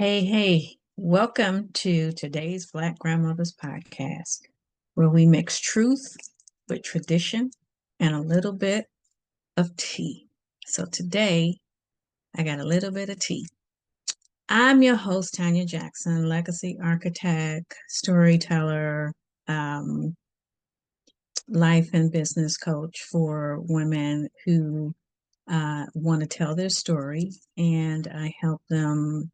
Hey, welcome to today's Black Grandmothers Podcast, where we mix truth with tradition and a little bit of tea. So today, I got a little bit of tea. I'm your host, Tonya Jackson, legacy architect, storyteller, um, life and business coach for women who want to tell their story, and I help them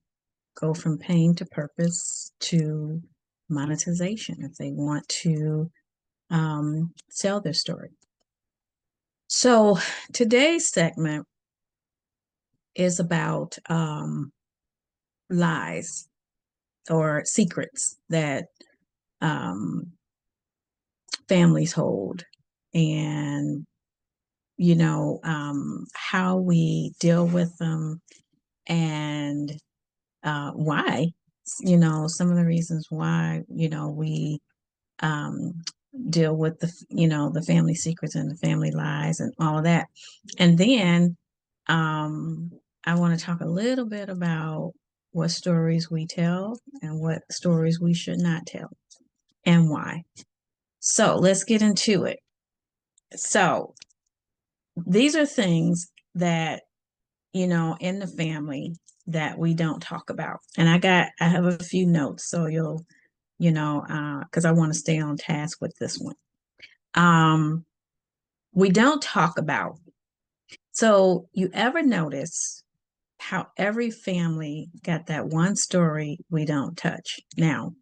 go from pain to purpose to monetization if they want to sell their story. So today's segment is about lies or secrets that um, families hold, and how we deal with them, and why, some of the reasons why, we um, deal with the family secrets and the family lies and all of that. And then um, I want to talk a little bit about what stories we tell and what stories we should not tell and why. So let's get into it. So these are things that, in the family that we don't talk about. And I have a few notes, so you'll, because I want to stay on task with this one. Um, we don't talk about. So, you ever notice how every family got that one story we don't touch? Now,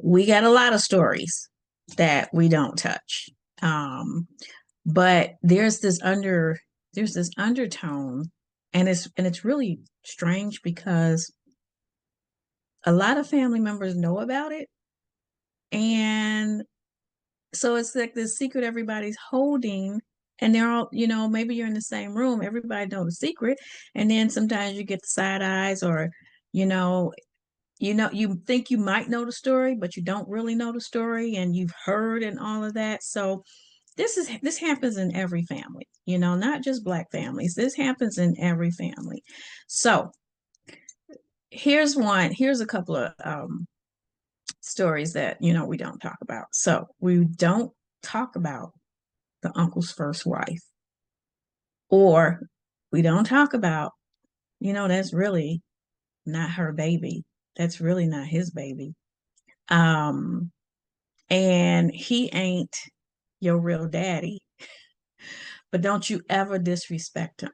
we got a lot of stories that we don't touch. Um, but there's this undertone, and it's really strange because a lot of family members know about it, and so it's like this secret everybody's holding, and they're all, maybe you're in the same room, everybody knows the secret, and then sometimes you get the side eyes, or you know, you think you might know the story, but you don't really know the story, and you've heard and all of that. So this happens in every family, not just Black families. This happens in every family. So here's a couple of stories that we don't talk about. So we don't talk about the uncle's first wife, or we don't talk about, that's really not her baby. That's really not his baby. Um, and he ain't your real daddy, but don't you ever disrespect him.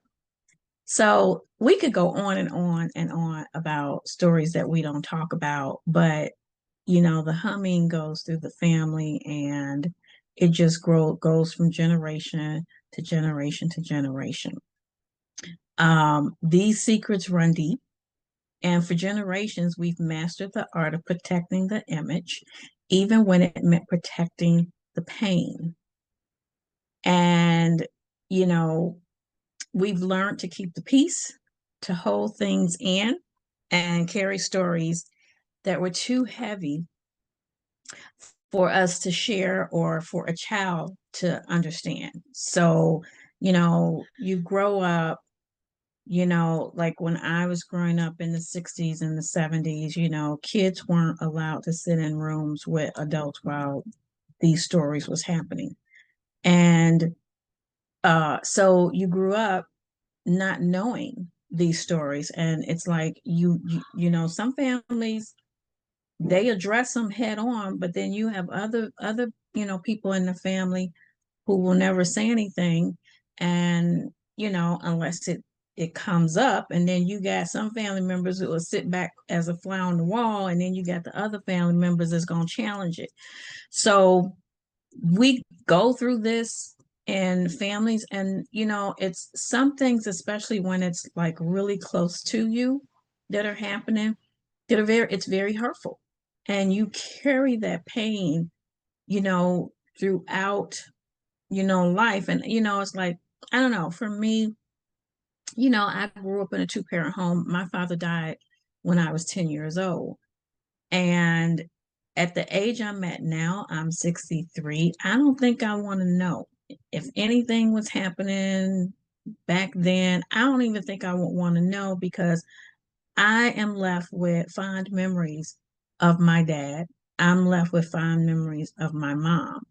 So we could go on and on and on about stories that we don't talk about, but the humming goes through the family, and it just goes from generation to generation to generation. These secrets run deep, and for generations, we've mastered the art of protecting the image, even when it meant protecting the pain. And, you know, we've learned to keep the peace, to hold things in, and carry stories that were too heavy for us to share or for a child to understand. So, you grow up, like when I was growing up in the 60s and the 70s, kids weren't allowed to sit in rooms with adults while these stories was happening. And so you grew up not knowing these stories, and it's like some families, they address them head on, but then you have other people in the family who will never say anything, and unless it comes up, and then you got some family members who will sit back as a fly on the wall, and then you got the other family members that's going to challenge it. So we go through this in families, and it's some things, especially when it's like really close to you, that are happening, that are it's very hurtful, and you carry that pain throughout life. And it's like, I don't know, for me, I grew up in a two-parent home. My father died when I was 10 years old, and at the age I'm at now, I'm 63. I don't think I want to know if anything was happening back then. I don't even think I would want to know, because I am left with fond memories of my dad. I'm left with fond memories of my mom.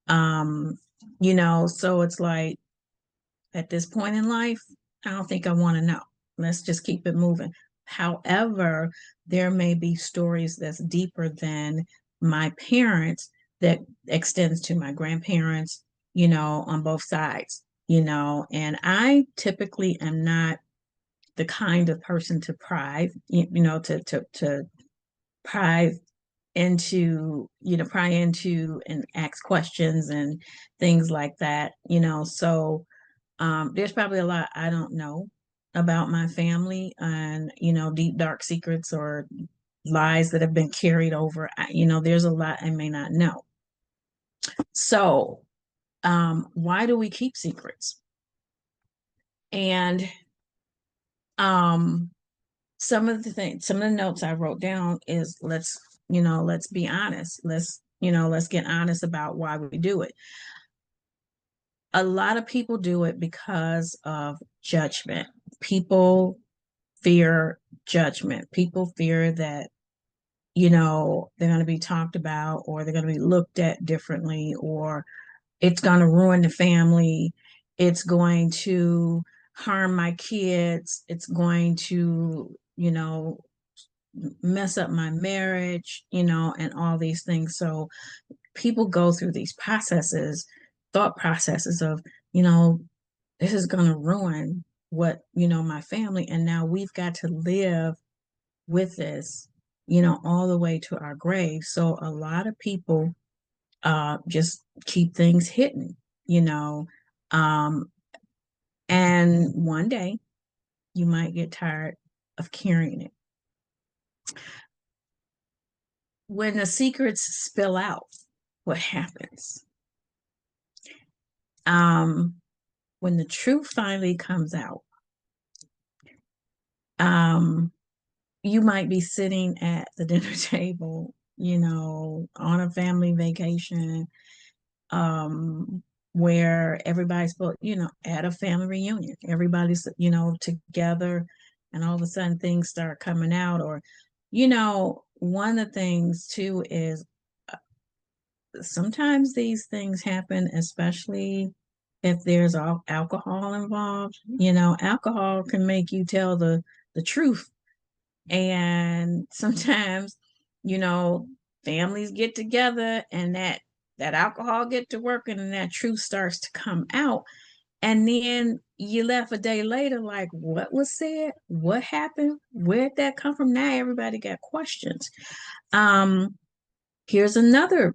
Um, so it's like at this point in life, I don't think I want to know. Let's just keep it moving. However, there may be stories that's deeper than my parents that extends to my grandparents, on both sides, and I typically am not the kind of person to pry, to pry pry into and ask questions and things like that, so there's probably a lot I don't know about my family and, deep, dark secrets or lies that have been carried over. There's a lot I may not know. So, why do we keep secrets? And um, some of the notes I wrote down is let's be honest. Let's get honest about why we do it. A lot of people do it because of judgment. People fear judgment. People fear that, they're going to be talked about or they're going to be looked at differently or it's going to ruin the family. It's going to harm my kids. It's going to, mess up my marriage, and all these things. So people go through these processes, thought processes of, you know, this is going to ruin what, my family. And now we've got to live with this, all the way to our grave. So a lot of people just keep things hidden, you know. Um, and one day you might get tired of carrying it. When the secrets spill out, what happens? Um, when the truth finally comes out, um, you might be sitting at the dinner table, on a family vacation, um, where everybody's, at a family reunion, everybody's, together, and all of a sudden things start coming out. Or, one of the things too is sometimes these things happen, especially if there's alcohol involved. Alcohol can make you tell the truth, and sometimes, you know, families get together and that alcohol get to working and that truth starts to come out. And then you left a day later, like, what was said? What happened? Where'd that come from? Now everybody got questions. Um, Here's another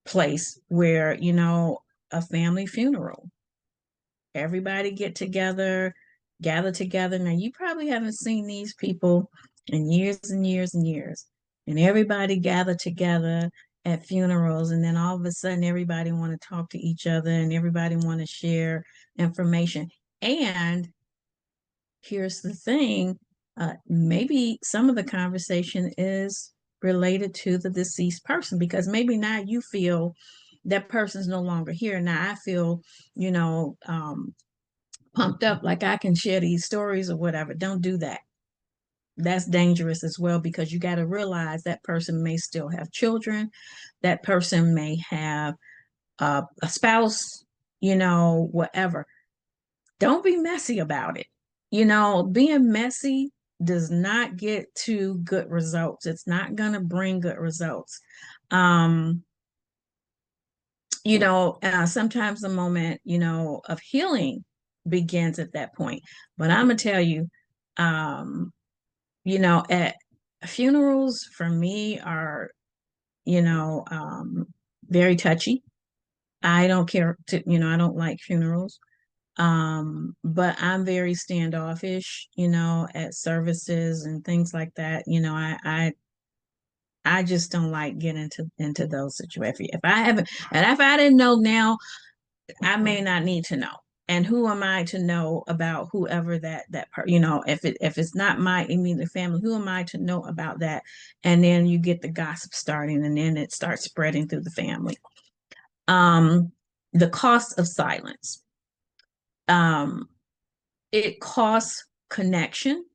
place where, a family funeral. Everybody get together, gather together. Now you probably haven't seen these people in years and years and years. And everybody gather together at funerals, and then all of a sudden everybody want to talk to each other and everybody want to share information. And here's the thing, maybe some of the conversation is related to the deceased person, because maybe now you feel that person's no longer here. Now I feel, you know, pumped up like I can share these stories or whatever. Don't do that. That's dangerous as well, because you got to realize that person may still have children. That person may have a spouse, whatever. Don't be messy about it. Being messy does not get to good results. It's not going to bring good results. Um, Sometimes the moment, of healing begins at that point. But I'm going to tell you, um, at funerals for me are, you know, um, very touchy. I don't care to, I don't like funerals. But I'm very standoffish, at services and things like that. I just don't like getting into those situations. If I haven't, and if I didn't know now, I may not need to know. And who am I to know about whoever if it's not my immediate family, who am I to know about that? And then you get the gossip starting, and then it starts spreading through the family. Um, the cost of silence. Um, it costs connection.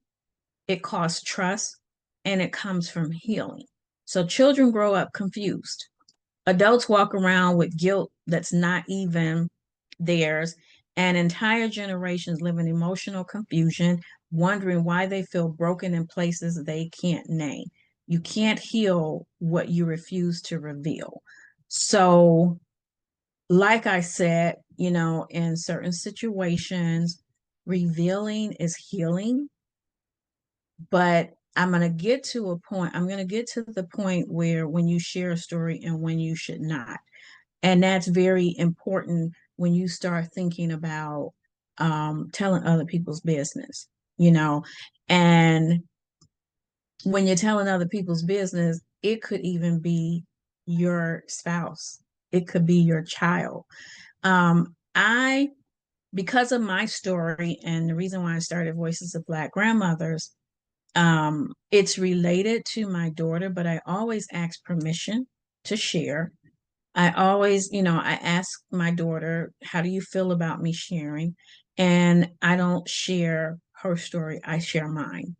it costs trust, and it comes from healing. So children grow up confused. Adults walk around with guilt that's not even theirs, and entire generations live in emotional confusion, wondering why they feel broken in places they can't name. You can't heal what you refuse to reveal. So, like I said, in certain situations, revealing is healing, but I'm going to get to the point where when you share a story and when you should not. And that's very important when you start thinking about telling other people's business, you know. And when you're telling other people's business, it could even be your spouse, it could be your child. I, because of my story and the reason why I started Voices of Black Grandmothers, it's related to my daughter, but I always ask permission to share. I always, I ask my daughter, how do you feel about me sharing? And I don't share her story, I share mine.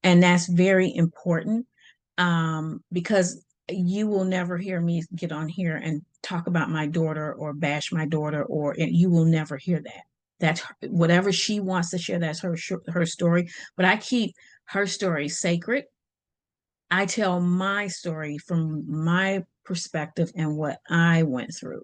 And that's very important, because you will never hear me get on here and talk about my daughter or bash my daughter, or you will never hear that. That's whatever she wants to share, that's her story. But I keep her story sacred. I tell my story from my perspective and what I went through.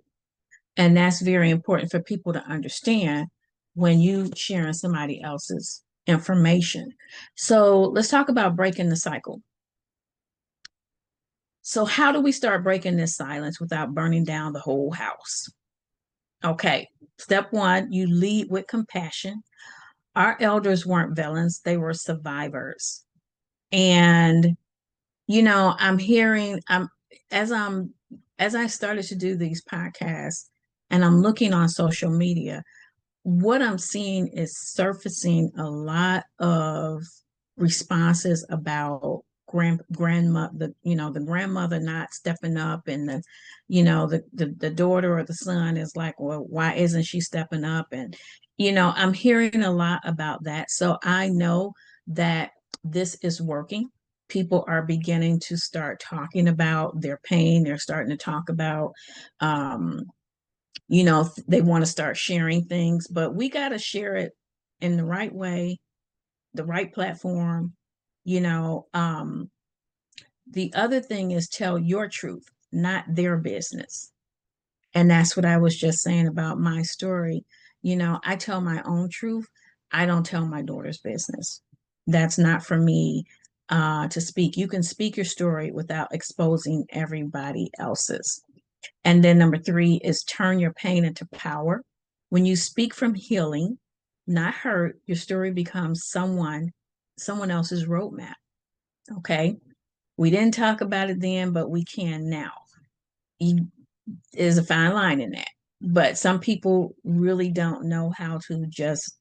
And that's very important for people to understand when you sharing somebody else's information. So let's talk about breaking the cycle. So how do we start breaking this silence without burning down the whole house? Okay. Step one, you lead with compassion. Our elders weren't villains, they were survivors. And I'm hearing as I'm as I started to do these podcasts and I'm looking on social media, what I'm seeing is surfacing a lot of responses about grandma the grandmother not stepping up, and the daughter or the son is like, well, why isn't she stepping up? And I'm hearing a lot about that. So I know that this is working. People are beginning to start talking about their pain. They're starting to talk about they want to start sharing things, but we got to share it in the right way, the right platform. you know um the other thing is, tell your truth, not their business. And that's what I was just saying about my story. I tell my own truth. I don't tell my daughter's business. That's not for me to speak. You can speak your story without exposing everybody else's. And then number three is turn your pain into power. When you speak from healing, not hurt, your story becomes someone else's roadmap. Okay. We didn't talk about it then, but we can now. There's a fine line in that. But some people really don't know how to just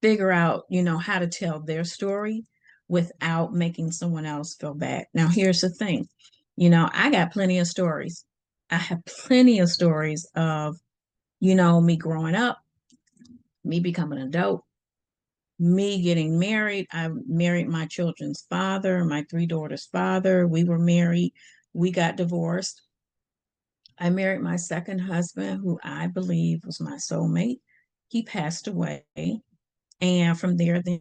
figure out, how to tell their story without making someone else feel bad. Now, here's the thing, I got plenty of stories. I have plenty of stories of, me growing up, me becoming an adult, me getting married. I married my children's father, my three daughters' father. We were married. We got divorced. I married my second husband, who I believe was my soulmate. He passed away. And from there, then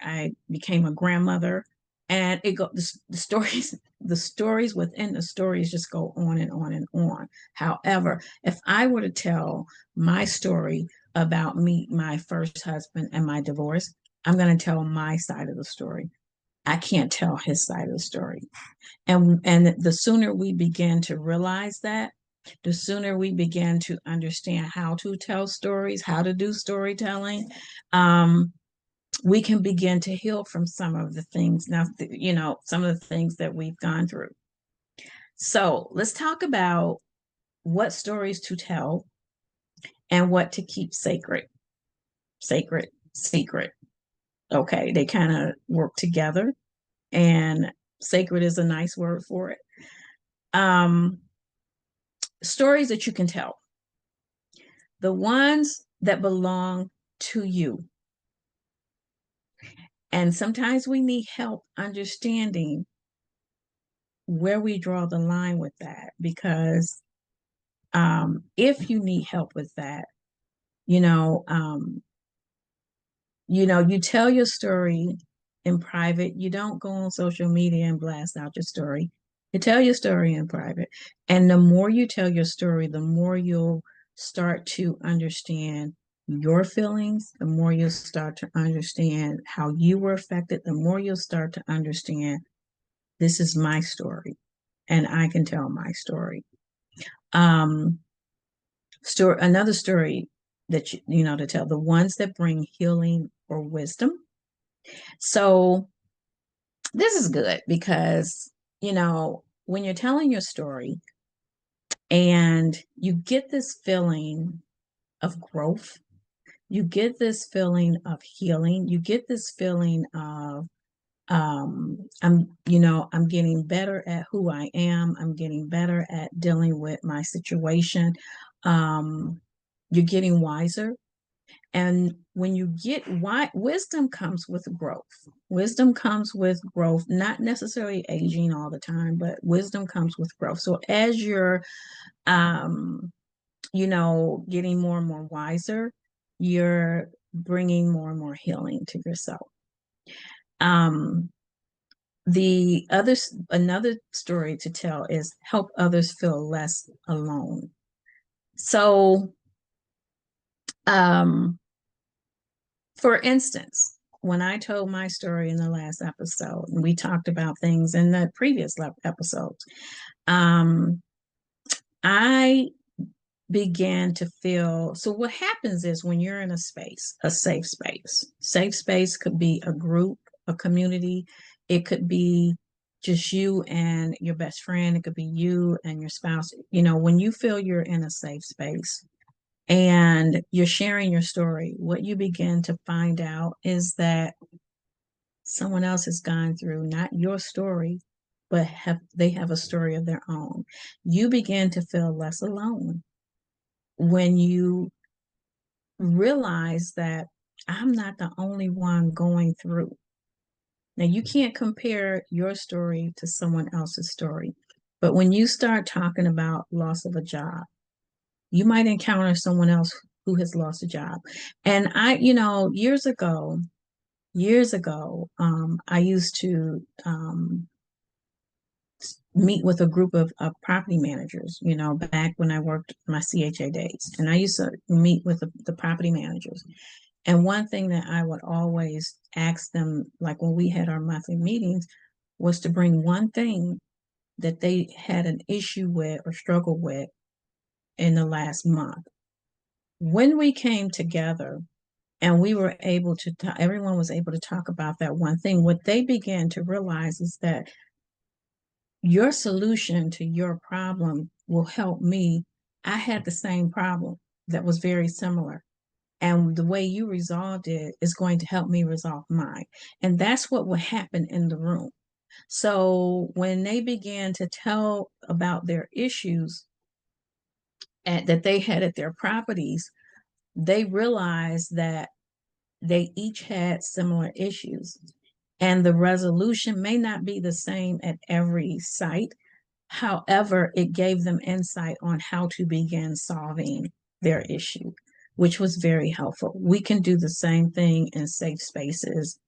I became a grandmother. And the stories, the stories within the stories just go on and on and on. However, if I were to tell my story about me, my first husband, and my divorce, I'm going to tell my side of the story. I can't tell his side of the story. And the sooner we begin to realize that, the sooner we begin to understand how to tell stories, how to do storytelling, we can begin to heal from some of the things now, some of the things that we've gone through. So let's talk about what stories to tell and what to keep sacred. Sacred, secret. Okay, they kind of work together, and sacred is a nice word for it. Stories that you can tell, the ones that belong to you. And sometimes we need help understanding where we draw the line with that, because if you need help with that, you know, um, you tell your story in private. You don't go on social media and blast out your story. You tell your story in private. And the more you tell your story, the more you'll start to understand your feelings, the more you'll start to understand how you were affected, the more you'll start to understand this is my story and I can tell my story. Um, another story that to tell, the ones that bring healing or wisdom. So this is good because, when you're telling your story and you get this feeling of growth, you get this feeling of healing, you get this feeling of I'm getting better at who I am, I'm getting better at dealing with my situation. um you're getting wiser. And when you get wisdom comes with growth. Wisdom comes with growth, not necessarily aging all the time, but wisdom comes with growth. So as you're, um, getting more and more wiser, you're bringing more and more healing to yourself. Um, another story to tell is help others feel less alone. So, um, for instance, when I told my story in the last episode, and we talked about things in the previous episodes, um, I began to feel. So, what happens is when you're in a space, a safe space could be a group, a community, it could be just you and your best friend, it could be you and your spouse. When you feel you're in a safe space, and you're sharing your story, what you begin to find out is that someone else has gone through not your story, but they have a story of their own. You begin to feel less alone when you realize that I'm not the only one going through. Now, you can't compare your story to someone else's story, but when you start talking about loss of a job, you might encounter someone else who has lost a job. And years ago, I used to meet with a group of property managers, back when I worked my CHA days. And I used to meet with the property managers. And one thing that I would always ask them, like when we had our monthly meetings, was to bring one thing that they had an issue with or struggled with in the last month. When we came together and we were able to, everyone was able to talk about that one thing, what they began to realize is that your solution to your problem will help me. I had the same problem that was very similar. And the way you resolved it is going to help me resolve mine. And that's what would happen in the room. So when they began to tell about their issues that they had at their properties, they realized that they each had similar issues. And the resolution may not be the same at every site. However, it gave them insight on how to begin solving their issue, which was very helpful. We can do the same thing in safe spaces,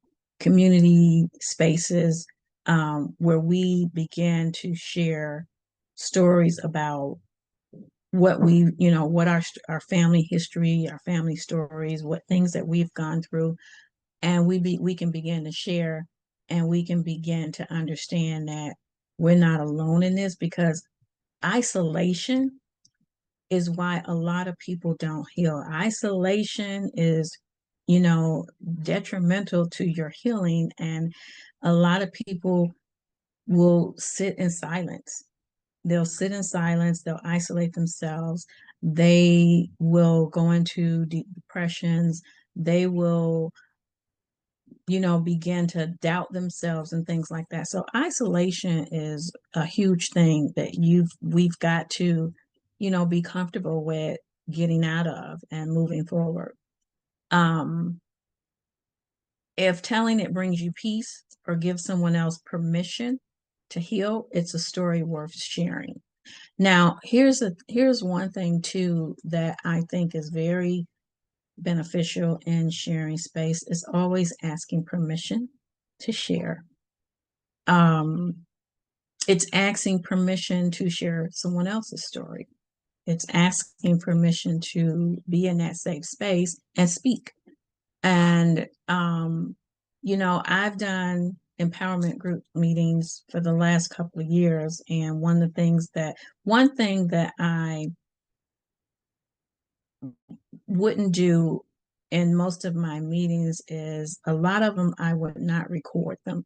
community spaces, where we begin to share stories about what our family history, our family stories, what things that we've gone through, and we can begin to share, and we can begin to understand that we're not alone in this, because isolation is why a lot of people don't heal. Isolation is, detrimental to your healing, and a lot of people will sit in silence. They'll sit in silence, they'll isolate themselves, they will go into deep depressions, they will begin to doubt themselves and things like that. So isolation is a huge thing that we've got to, be comfortable with getting out of and moving forward. Um, If telling it brings you peace or gives someone else permission to heal, it's a story worth sharing. Now, here's one thing too that I think is very beneficial in sharing space is always asking permission to share. Um, it's asking permission to share someone else's story. It's asking permission to be in that safe space and speak. And I've done empowerment group meetings for the last couple of years, and one thing that I wouldn't do in most of my meetings is a lot of them I would not record them,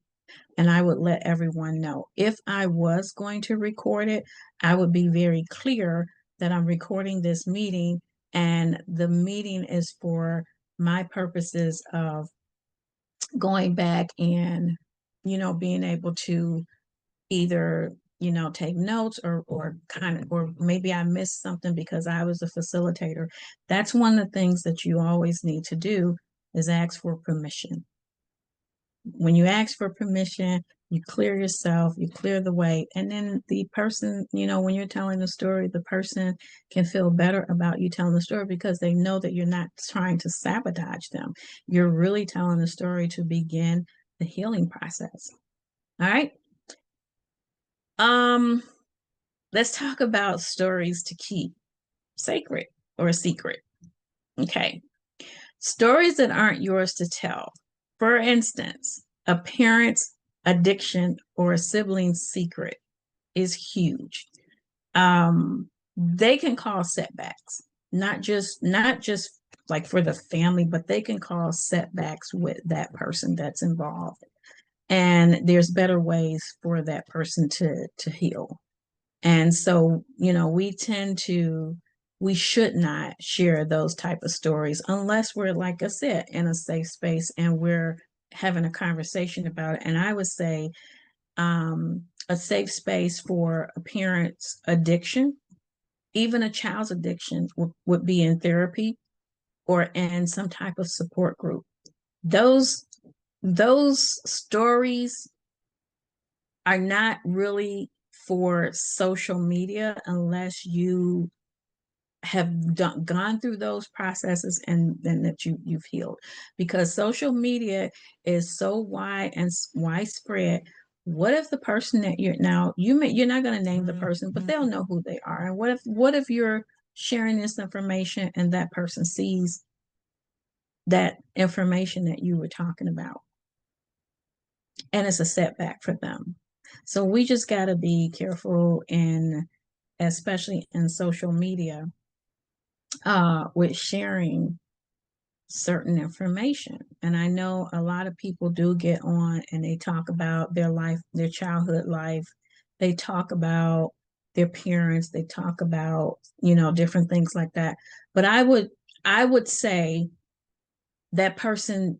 and I would let everyone know. If I was going to record it, I would be very clear that I'm recording this meeting, and the meeting is for my purposes of going back and being able to either take notes or kind of, or maybe I missed something because I was a facilitator. That's one of the things that you always need to do is ask for permission. When you ask for permission, you clear yourself, you clear the way, and then the person, when you're telling the story, the person can feel better about you telling the story because they know that you're not trying to sabotage them. You're really telling the story to begin the healing process. All right. Um, let's talk about stories to keep sacred or a secret. Okay. Stories that aren't yours to tell. For instance, a parent's addiction or a sibling's secret is huge. They can cause setbacks, not just like for the family, but they can cause setbacks with that person that's involved. And there's better ways for that person to heal. And so, we should not share those type of stories unless we're, like I said, in a safe space and we're having a conversation about it. And I would say a safe space for a parent's addiction, even a child's addiction, would be in therapy or in some type of support group. Those those stories are not really for social media unless you have gone through those processes and then that you've healed, because social media is so wide and widespread. What if the person that you're not going to name the person, but they'll know who they are. And what if you're sharing this information and that person sees that information that you were talking about and it's a setback for them? So we just got to be careful, and especially in social media, with sharing certain information. And I know a lot of people do get on and they talk about their life, their childhood life. They talk about their parents. They talk about, different things like that. But I would say that person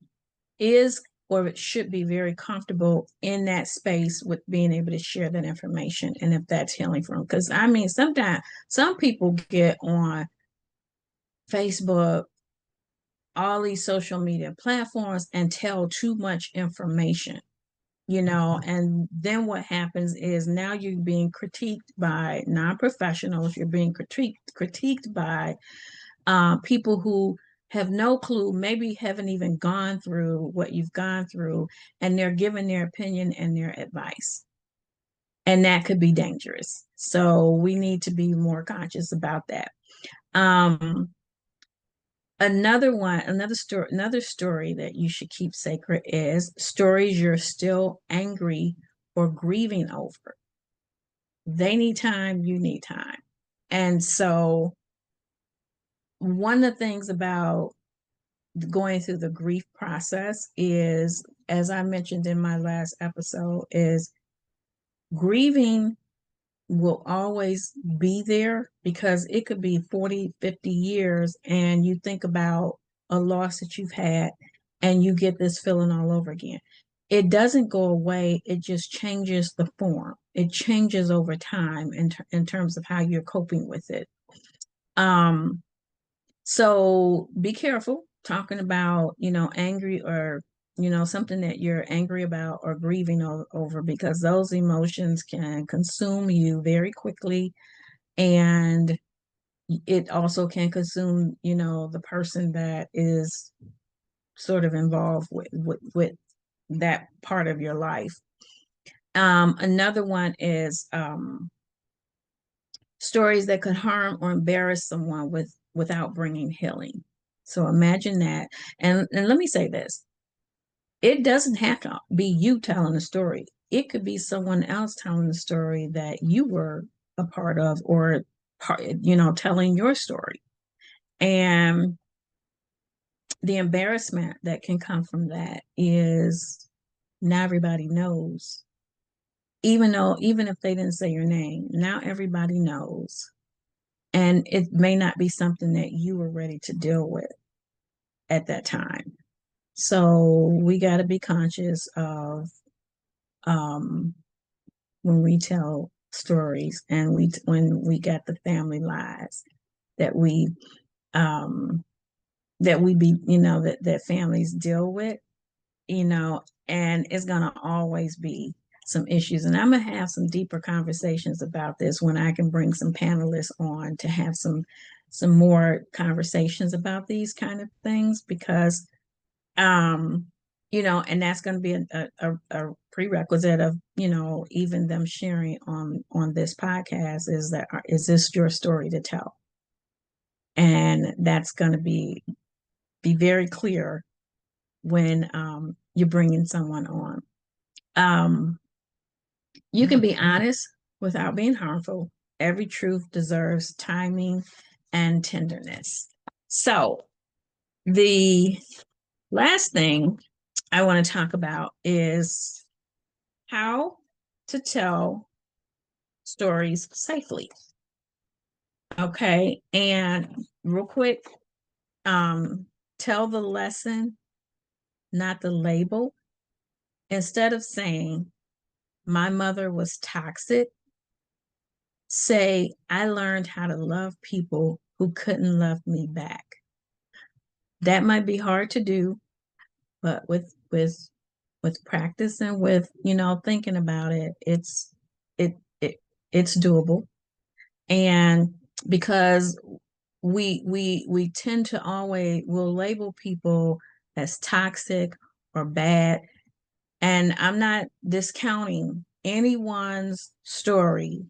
is or it should be very comfortable in that space with being able to share that information, and if that's healing for them. Because I mean, sometimes some people get on Facebook, all these social media platforms, and tell too much information, and then what happens is now you're being critiqued by non-professionals, you're being critiqued by people who have no clue, maybe haven't even gone through what you've gone through, and they're giving their opinion and their advice. And that could be dangerous. So we need to be more conscious about that. Um, another story that you should keep sacred is stories you're still angry or grieving over. They need time, you need time. And so one of the things about going through the grief process is, as I mentioned in my last episode, is grieving will always be there because it could be 40, 50 years and you think about a loss that you've had and you get this feeling all over again. It doesn't go away, it just changes the form. It changes over time in terms of how you're coping with it. So be careful talking about, angry or something that you're angry about or grieving over, because those emotions can consume you very quickly. And it also can consume, the person that is sort of involved with that part of your life. Another one is stories that could harm or embarrass someone without bringing healing. So imagine that. And let me say this. It doesn't have to be you telling the story. It could be someone else telling the story that you were a part of, or telling your story. And the embarrassment that can come from that is, now everybody knows. Even if they didn't say your name, now everybody knows. And it may not be something that you were ready to deal with at that time. So we got to be conscious of, um, when we tell stories, and when we got the family lies that um, we be, that families deal with, and it's going to always be some issues. And I'm going to have some deeper conversations about this when I can bring some panelists on to have some more conversations about these kind of things, because um and that's going to be a prerequisite of, even them sharing on this podcast, is this your story to tell? And that's going to be very clear when you're bringing someone on. You can be honest without being harmful. Every truth deserves timing and tenderness. So the last thing I want to talk about is how to tell stories safely. Okay. And real quick, tell the lesson, not the label. Instead of saying, my mother was toxic, say, I learned how to love people who couldn't love me back. That might be hard to do, but with practice and with, thinking about it, it, it it's doable. And because we tend to always will label people as toxic or bad, and I'm not discounting anyone's story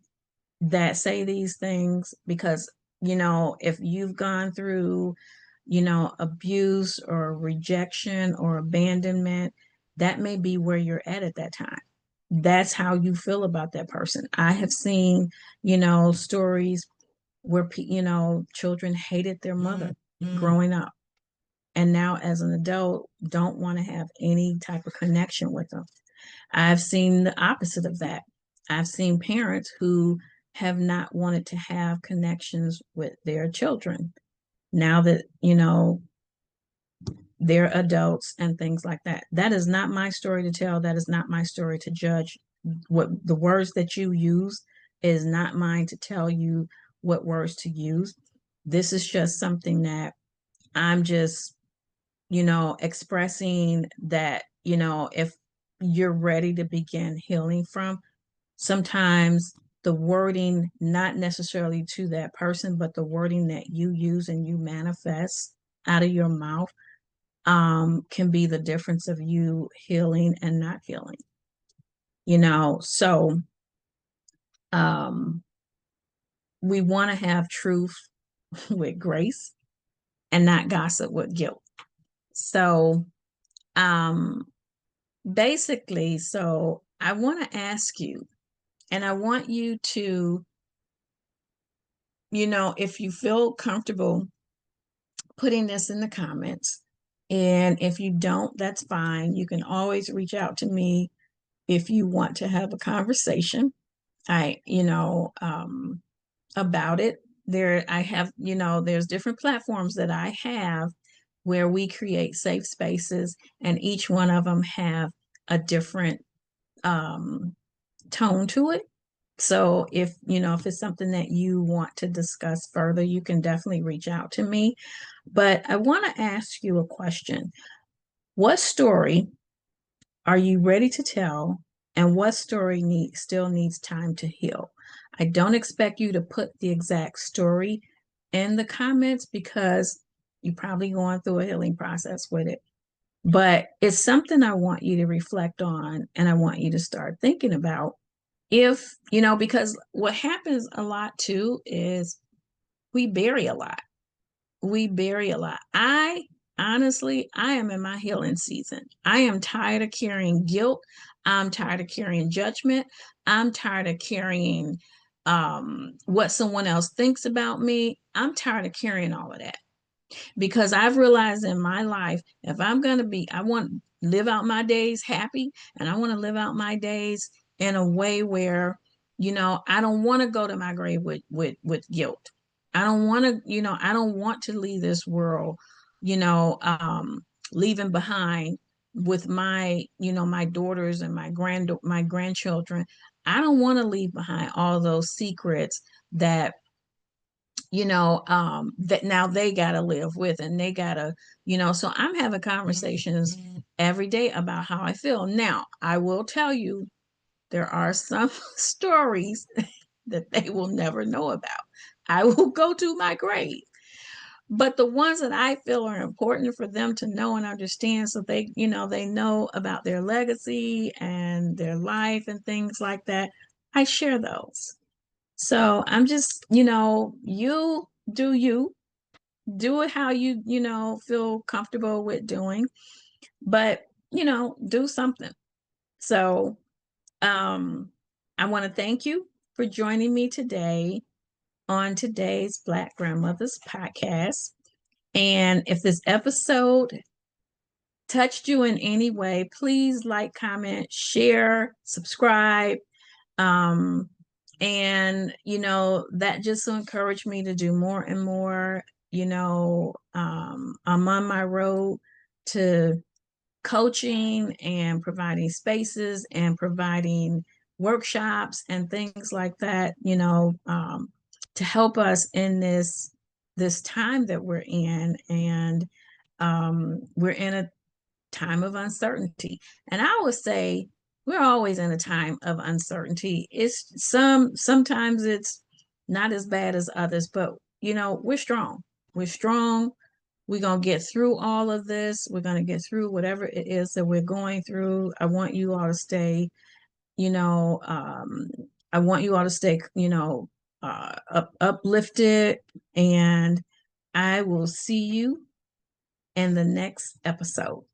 that say these things, because if you've gone through abuse or rejection or abandonment, that may be where you're at that time. That's how you feel about that person. I have seen stories where children hated their mother growing up, and now as an adult don't want to have any type of connection with them. I've seen the opposite of that. I've seen parents who have not wanted to have connections with their children now that they're adults and things like that. That is not my story to tell. That is not my story to judge. What the words that you use is not mine to tell you what words to use. This is just something that I'm just, expressing that, if you're ready to begin healing from, sometimes the wording, not necessarily to that person, but the wording that you use and you manifest out of your mouth, can be the difference of you healing and not healing. So we want to have truth with grace and not gossip with guilt. So basically, so I want to ask you, and I want you to, if you feel comfortable putting this in the comments, and if you don't, that's fine. You can always reach out to me if you want to have a conversation. About it. I have, there's different platforms that I have where we create safe spaces, and each one of them have a different tone to it. So if it's something that you want to discuss further, you can definitely reach out to me. But I want to ask you a question. What story are you ready to tell? And what story still needs time to heal? I don't expect you to put the exact story in the comments because you're probably going through a healing process with it. But it's something I want you to reflect on and I want you to start thinking about. If, because what happens a lot too is we bury a lot. We bury a lot. I am in my healing season. I am tired of carrying guilt. I'm tired of carrying judgment. I'm tired of carrying what someone else thinks about me. I'm tired of carrying all of that because I've realized in my life, if I'm going to I want to live out my days happy and I want to live out my days in a way where, I don't want to go to my grave with guilt. I don't want to, I don't want to leave this world, you know, um, leaving behind with my daughters and my grandchildren. I don't want to leave behind all those secrets that that now they got to live with and they got to, so I'm having conversations every day about how I feel. Now, I will tell you, there are some stories that they will never know about. I will go to my grave. But the ones that I feel are important for them to know and understand so they know about their legacy and their life and things like that, I share those. So I'm just, you do it how you feel comfortable with doing, but do something. So um I want to thank you for joining me today on today's Black Grandmothers podcast. And if this episode touched you in any way, please like, comment, share, subscribe. Um, and that just encouraged me to do more and more. I'm on my road to coaching and providing spaces and providing workshops and things like that, to help us in this time that we're in. And we're in a time of uncertainty. And I would say we're always in a time of uncertainty. It's sometimes it's not as bad as others, but we're strong. We're strong. We're going to get through all of this. We're going to get through whatever it is that we're going through. I want you all to stay, you know, um, I want you all to stay, uplifted. And I will see you in the next episode.